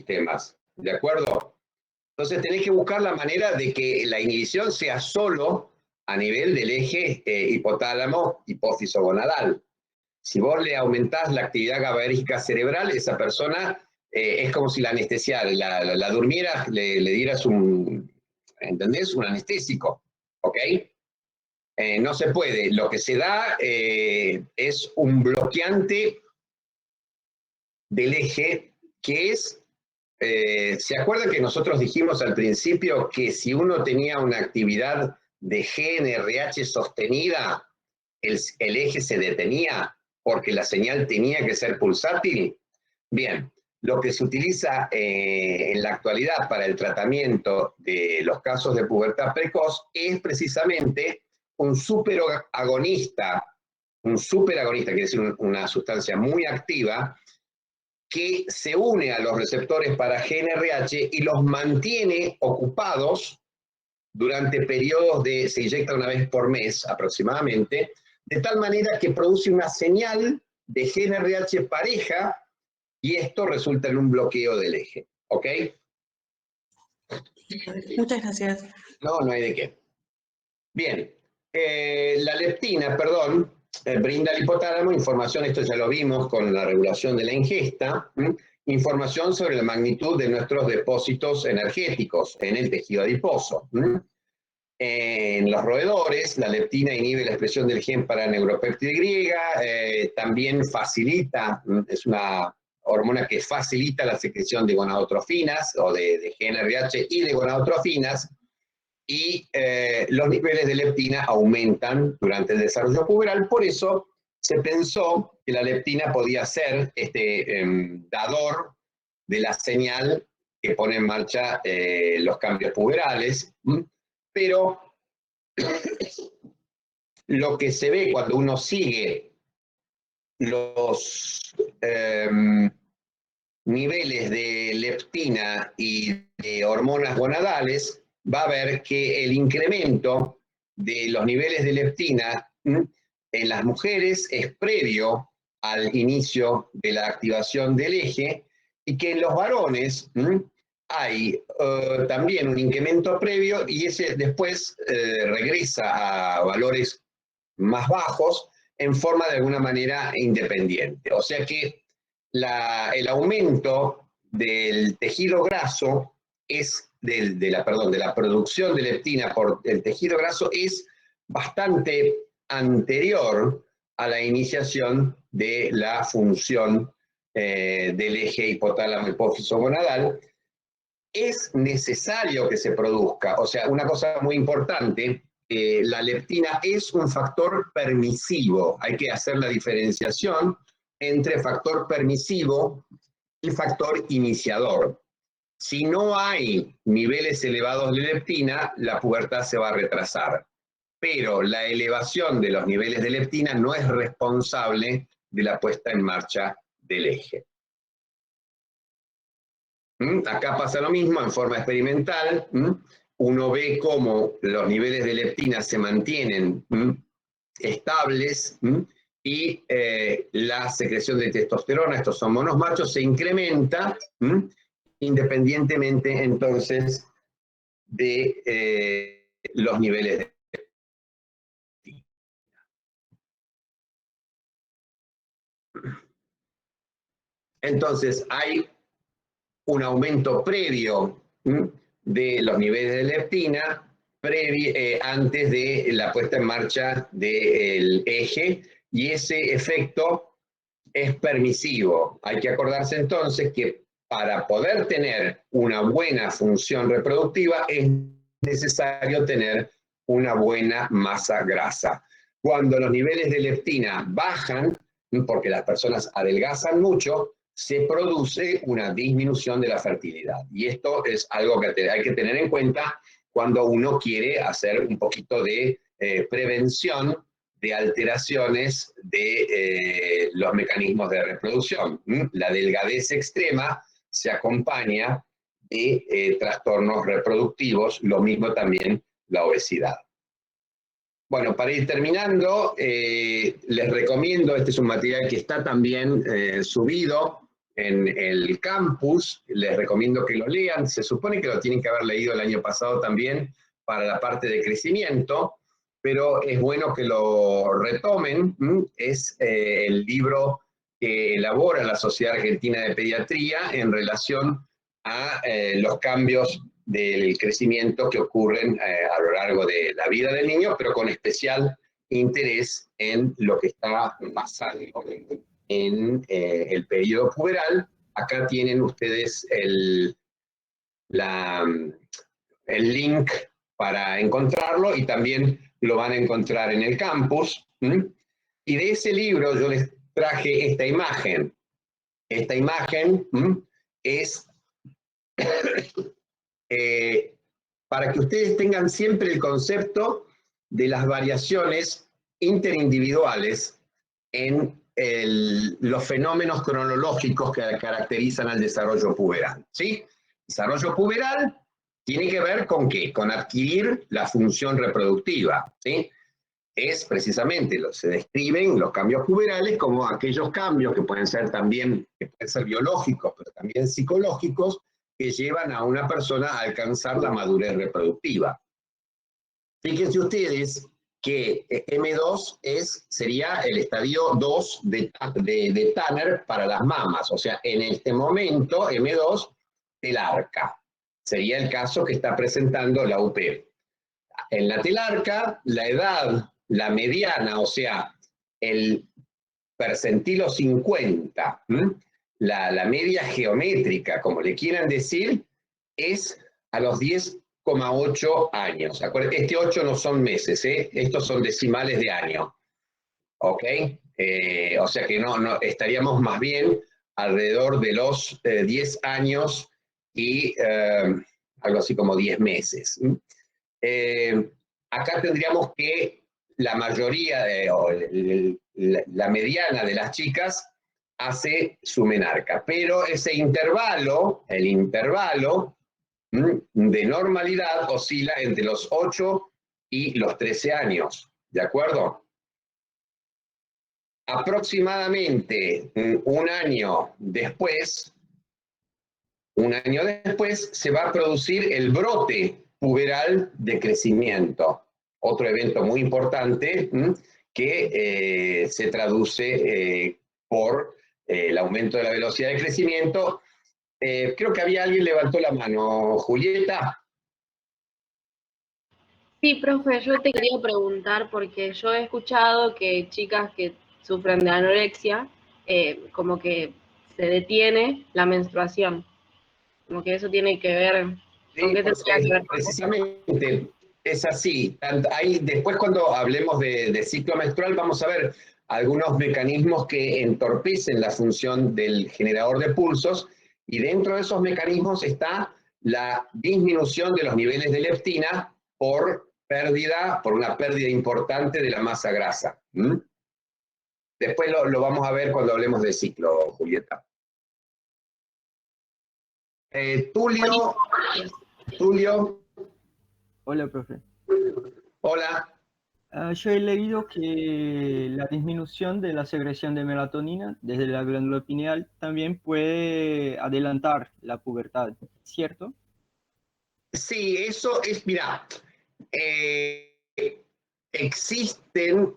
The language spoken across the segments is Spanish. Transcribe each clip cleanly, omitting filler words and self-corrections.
sistemas, ¿de acuerdo? Entonces tenés que buscar la manera de que la inhibición sea solo a nivel del eje hipotálamo-hipófiso gonadal. Si vos le aumentás la actividad GABAérgica cerebral, esa persona es como si la anestesiara, la durmieras, le dieras ¿entendés? Un anestésico, ¿ok? No se puede. Lo que se da es un bloqueante del eje que es, ¿se acuerdan que nosotros dijimos al principio que si uno tenía una actividad de GNRH sostenida, el eje se detenía porque la señal tenía que ser pulsátil? Bien, lo que se utiliza en la actualidad para el tratamiento de los casos de pubertad precoz es precisamente un superagonista, quiere decir una sustancia muy activa, que se une a los receptores para GNRH y los mantiene ocupados durante periodos se inyecta una vez por mes aproximadamente, de tal manera que produce una señal de GNRH pareja y esto resulta en un bloqueo del eje, ¿ok? Muchas gracias. No, no hay de qué. Bien, la leptina, brinda al hipotálamo información, esto ya lo vimos con la regulación de la ingesta, información sobre la magnitud de nuestros depósitos energéticos en el tejido adiposo. En los roedores, la leptina inhibe la expresión del gen para neuropéptide Y, también facilita, es una hormona que facilita la secreción de gonadotrofinas o de GNRH y de gonadotrofinas, y los niveles de leptina aumentan durante el desarrollo puberal. Por eso se pensó que la leptina podía ser este dador de la señal que pone en marcha los cambios puberales, pero lo que se ve cuando uno sigue los niveles de leptina y de hormonas gonadales, va a ver que el incremento de los niveles de leptina en las mujeres es previo al inicio de la activación del eje, y que en los varones hay también un incremento previo y ese después regresa a valores más bajos en forma de alguna manera independiente. O sea que el aumento del tejido graso es de la producción de leptina por el tejido graso es bastante anterior a la iniciación de la función del eje hipotálamo-hipófiso gonadal. Es necesario que se produzca, o sea, una cosa muy importante, la leptina es un factor permisivo, hay que hacer la diferenciación entre factor permisivo y factor iniciador. Si no hay niveles elevados de leptina, la pubertad se va a retrasar, pero la elevación de los niveles de leptina no es responsable de la puesta en marcha del eje. Acá pasa lo mismo en forma experimental. Uno ve cómo los niveles de leptina se mantienen estables y la secreción de testosterona, estos son monos machos, se incrementa independientemente entonces de los niveles de leptina. Entonces hay un aumento previo de los niveles de leptina antes de la puesta en marcha del eje, y ese efecto es permisivo. Hay que acordarse entonces que para poder tener una buena función reproductiva es necesario tener una buena masa grasa. Cuando los niveles de leptina bajan, porque las personas adelgazan mucho, se produce una disminución de la fertilidad. Y esto es algo que hay que tener en cuenta cuando uno quiere hacer un poquito de prevención de alteraciones de los mecanismos de reproducción. La delgadez extrema se acompaña de trastornos reproductivos, lo mismo también la obesidad. Bueno, para ir terminando, les recomiendo, este es un material que está también subido en el campus, les recomiendo que lo lean, se supone que lo tienen que haber leído el año pasado también para la parte de crecimiento, pero es bueno que lo retomen, es el libro que elabora la Sociedad Argentina de Pediatría en relación a los cambios del crecimiento que ocurren a lo largo de la vida del niño, pero con especial interés en lo que está pasando en el periodo puberal. Acá tienen ustedes el link para encontrarlo y también lo van a encontrar en el campus. Y de ese libro yo les traje esta imagen. Esta imagen es para que ustedes tengan siempre el concepto de las variaciones interindividuales en los fenómenos cronológicos que caracterizan al desarrollo puberal. ¿Sí? Desarrollo puberal tiene que ver con ¿qué? Con adquirir la función reproductiva. ¿Sí? Es precisamente, se describen los cambios puberales como aquellos cambios que pueden ser también, que pueden ser biológicos, pero también psicológicos, que llevan a una persona a alcanzar la madurez reproductiva. Fíjense ustedes que M2 sería el estadio 2 de Tanner para las mamas, o sea, en este momento M2 telarca. Sería el caso que está presentando la UP. En la telarca, la edad, la mediana, o sea, el percentilo 50, la media geométrica, como le quieran decir, es a los 10,8 años. Este 8 no son meses, estos son decimales de año. ¿Ok? O sea que no estaríamos más bien alrededor de los 10 años y algo así como 10 meses. Acá tendríamos que la mayoría, la mediana de las chicas hace su menarca, pero ese intervalo, el intervalo de normalidad oscila entre los 8 y los 13 años, ¿de acuerdo? Aproximadamente un año después se va a producir el brote puberal de crecimiento, otro evento muy importante que se traduce por el aumento de la velocidad de crecimiento. Creo que alguien levantó la mano. Julieta. Sí, profe, yo te quería preguntar porque yo he escuchado que chicas que sufren de anorexia, como que se detiene la menstruación, como que eso tiene que ver, ¿con Sí, qué pues, tendría que ver? precisamente es así. Ahí, después cuando hablemos de ciclo menstrual vamos a ver algunos mecanismos que entorpecen la función del generador de pulsos, y dentro de esos mecanismos está la disminución de los niveles de leptina por una pérdida importante de la masa grasa. Después lo vamos a ver cuando hablemos de ciclo, Julieta. Tulio. Hola, profe. Hola. Yo he leído que la disminución de la secreción de melatonina desde la glándula pineal también puede adelantar la pubertad, ¿cierto? Sí, eso es, mira, existen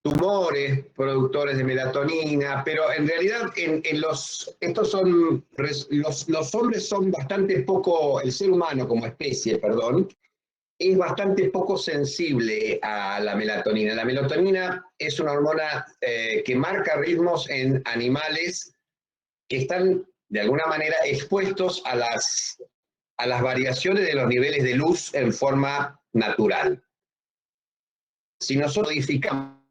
tumores productores de melatonina, pero en realidad estos son, los hombres son bastante poco, el ser humano como especie, perdón, es bastante poco sensible a la melatonina. La melatonina es una hormona que marca ritmos en animales que están de alguna manera expuestos a las variaciones de los niveles de luz en forma natural. Si nosotros modificamos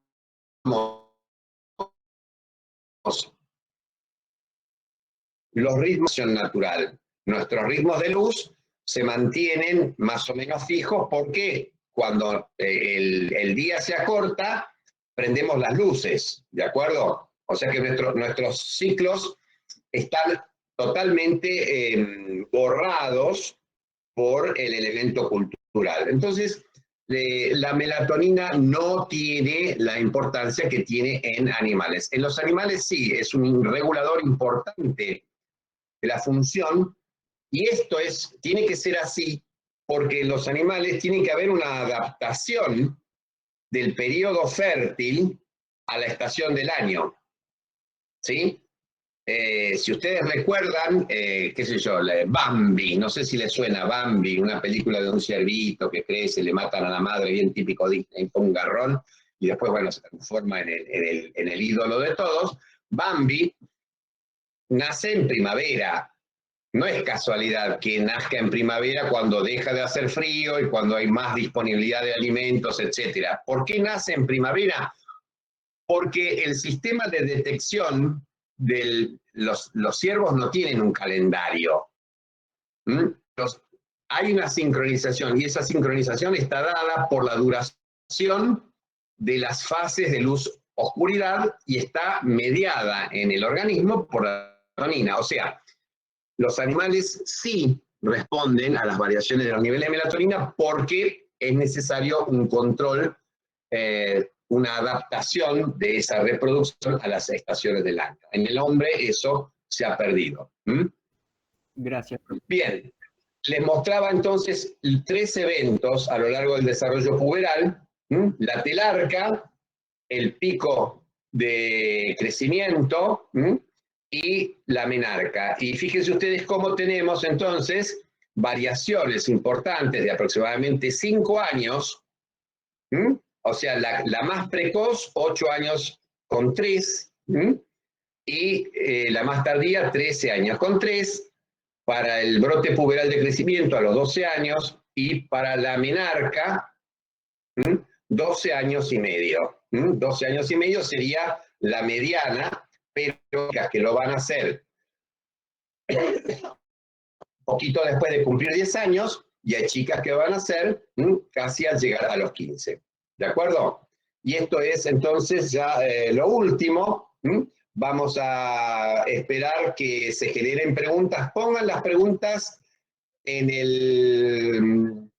los ritmos natural, nuestros ritmos de luz se mantienen más o menos fijos porque cuando el día se acorta, prendemos las luces, ¿de acuerdo? O sea que nuestros ciclos están totalmente borrados por el elemento cultural. Entonces, la melatonina no tiene la importancia que tiene en animales. En los animales sí, es un regulador importante de la función, y esto tiene que ser así porque en los animales tiene que haber una adaptación del periodo fértil a la estación del año. ¿Sí? Si ustedes recuerdan, qué sé yo, Bambi, no sé si les suena Bambi, una película de un ciervito que crece, le matan a la madre, bien típico Disney, con un garrón, y después, bueno, se transforma en el ídolo de todos. Bambi nace en primavera. No es casualidad que nazca en primavera cuando deja de hacer frío y cuando hay más disponibilidad de alimentos, etc. ¿Por qué nace en primavera? Porque el sistema de detección de los ciervos no tienen un calendario. Hay una sincronización, y esa sincronización está dada por la duración de las fases de luz-oscuridad y está mediada en el organismo por la melatonina. O sea, los animales sí responden a las variaciones de los niveles de melatonina porque es necesario un control, una adaptación de esa reproducción a las estaciones del año. En el hombre eso se ha perdido. Gracias. Bien, les mostraba entonces 3 eventos a lo largo del desarrollo puberal: la telarca, el pico de crecimiento, y la menarca. Y fíjense ustedes cómo tenemos entonces variaciones importantes de aproximadamente 5 años, o sea, la más precoz, 8 años con 3, y la más tardía, 13 años con 3, para el brote puberal de crecimiento a los 12 años, y para la menarca, 12 años y medio. 12 años y medio sería la mediana, pero que lo van a hacer poquito después de cumplir 10 años, y hay chicas que van a hacer casi al llegar a los 15. ¿De acuerdo? Y esto es entonces ya lo último. Vamos a esperar que se generen preguntas. Pongan las preguntas en el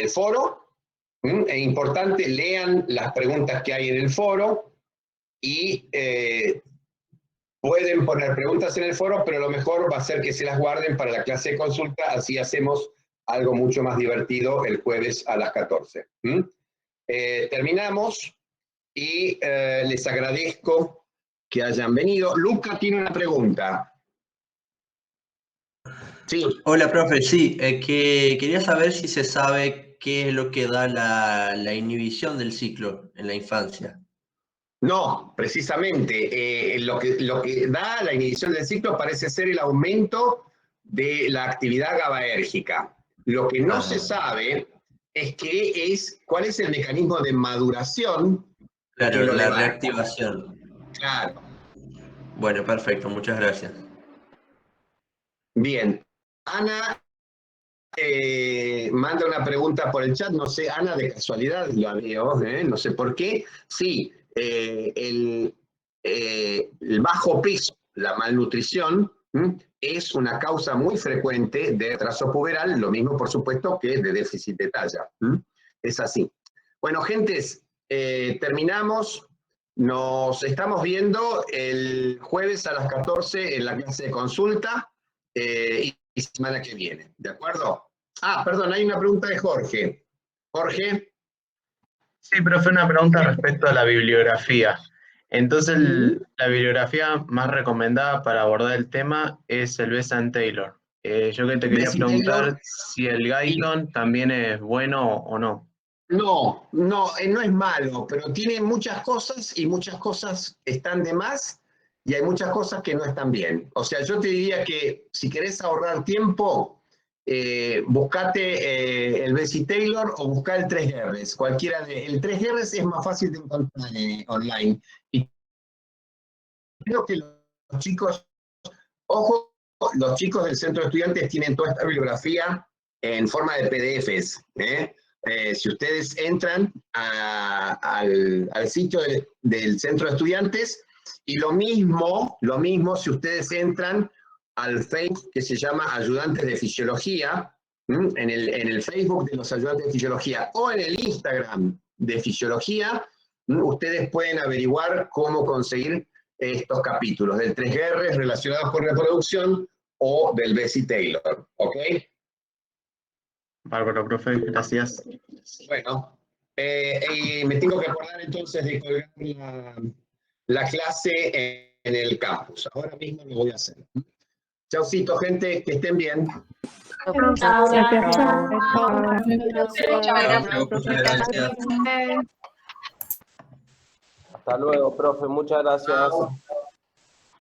foro. Es importante, lean las preguntas que hay en el foro, y pueden poner preguntas en el foro, pero lo mejor va a ser que se las guarden para la clase de consulta, así hacemos algo mucho más divertido el jueves a las 14. Terminamos, y les agradezco que hayan venido. Luca tiene una pregunta. Sí. Hola, profe. Sí, que quería saber si se sabe qué es lo que da la inhibición del ciclo en la infancia. No, precisamente. Lo que da la inhibición del ciclo parece ser el aumento de la actividad GABAérgica. Lo que no se sabe es cuál es el mecanismo de maduración. Claro, que lo la levanta. reactivación. Claro. Bueno, perfecto. Muchas gracias. Bien. Ana manda una pregunta por el chat. No sé, Ana, de casualidad la veo, no sé por qué. Sí, el bajo peso, la malnutrición, es una causa muy frecuente de retraso puberal, lo mismo, por supuesto, que de déficit de talla. Es así. Bueno, gentes, terminamos. Nos estamos viendo el jueves a las 14 en la clase de consulta, y semana que viene, ¿de acuerdo? Perdón, hay una pregunta de Jorge. Jorge. Sí, profe, una pregunta respecto a la bibliografía. Entonces, la bibliografía más recomendada para abordar el tema es el Besant-Taylor. Yo que te quería preguntar si el Guyton también es bueno o no. No es malo, pero tiene muchas cosas, y muchas cosas están de más, y hay muchas cosas que no están bien. O sea, yo te diría que si querés ahorrar tiempo, buscate el Besant-Taylor o busca el 3Rs. El 3Rs es más fácil de encontrar online. Y creo que los chicos, ojo, los chicos del centro de estudiantes tienen toda esta bibliografía en forma de PDFs. Si ustedes entran al sitio del centro de estudiantes, y lo mismo si ustedes entran al Facebook que se llama Ayudantes de Fisiología, en el Facebook de los ayudantes de fisiología o en el Instagram de fisiología, ustedes pueden averiguar cómo conseguir estos capítulos del 3R relacionados con reproducción o del Bessie Taylor, ¿ok? Bárbaro, profe, gracias. Bueno, y me tengo que acordar entonces de colgar la clase en el campus. Ahora mismo lo voy a hacer. Chaucito, gente, que estén bien. Chao. Gracias. Hasta luego, profe. Muchas gracias.